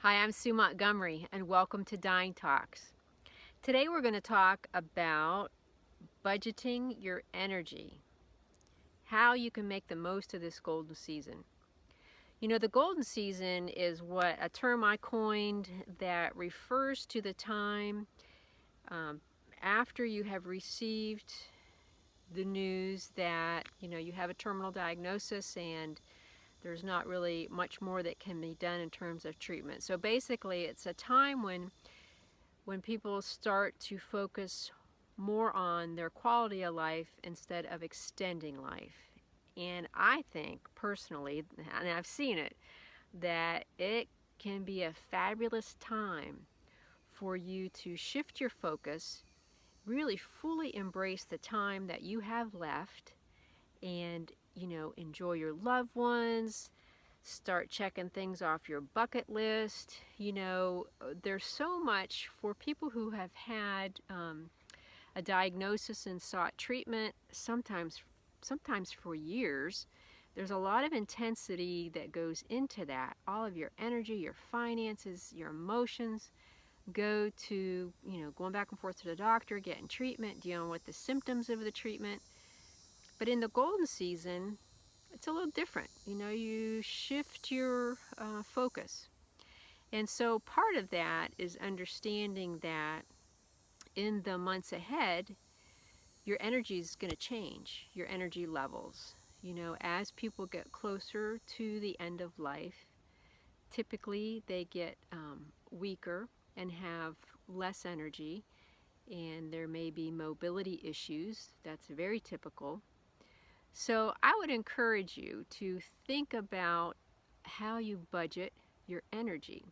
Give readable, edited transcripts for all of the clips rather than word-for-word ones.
Hi, I'm Sue Montgomery, and welcome to Dying Talks. Today we're going to talk about budgeting your energy, how you can make the most of this golden season. You know, the golden season is a term I coined that refers to the time um, after you have received the news that, you have a terminal diagnosis and there's not really much more that can be done in terms of treatment. So basically, it's a time when people start to focus more on their quality of life instead of extending life. And I think personally, and I've seen it, that it can be a fabulous time for you to shift your focus, really fully embrace the time that you have left, and enjoy your loved ones, start checking things off your bucket list. There's so much for people who have had a diagnosis and sought treatment, sometimes for years. There's a lot of intensity that goes into that. All of your energy, your finances, your emotions go to, going back and forth to the doctor, getting treatment, dealing with the symptoms of the treatment. But in the golden season, it's a little different. You shift your focus. And so part of that is understanding that in the months ahead, your energy is going to change, your energy levels. As people get closer to the end of life, typically they get weaker and have less energy, and there may be mobility issues. That's very typical. So I would encourage you to think about how you budget your energy.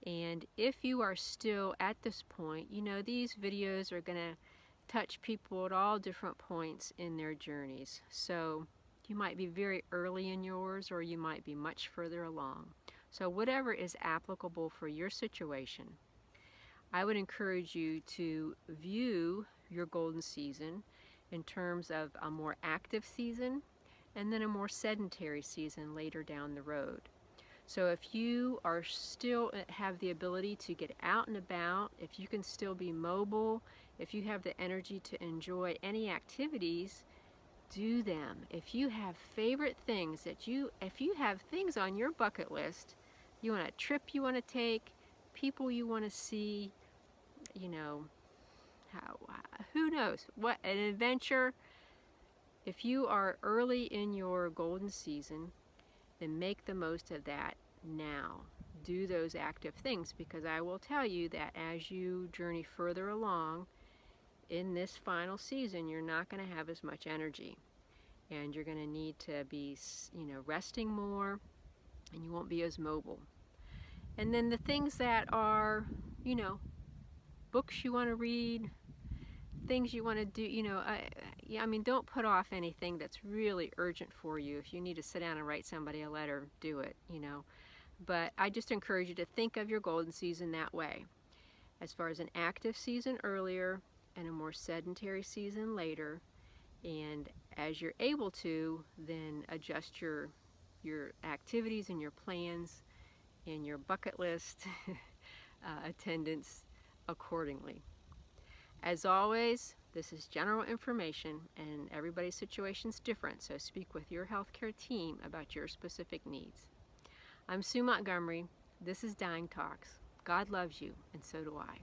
And if you are still at this point, these videos are going to touch people at all different points in their journeys. So you might be very early in yours, or you might be much further along. So whatever is applicable for your situation, I would encourage you to view your golden season in terms of a more active season and then a more sedentary season later down the road. So if you are still have the ability to get out and about, if you can still be mobile, if you have the energy to enjoy any activities, do them. If you have favorite things if you have things on your bucket list, you want a trip you want to take, people you want to see, who knows, what an adventure. If you are early in your golden season, then make the most of that now. Do those active things, because I will tell you that as you journey further along in this final season, you're not going to have as much energy, and you're going to need to be, resting more, and you won't be as mobile. And then the things that are, books you want to read, things you want to do, don't put off anything that's really urgent for you. If you need to sit down and write somebody a letter, do it, But I just encourage you to think of your golden season that way, as far as an active season earlier and a more sedentary season later. And as you're able to, then adjust your activities and your plans and your bucket list attendance accordingly. As always, this is general information, and everybody's situation is different, so speak with your healthcare team about your specific needs. I'm Sue Montgomery. This is Dying Talks. God loves you, and so do I.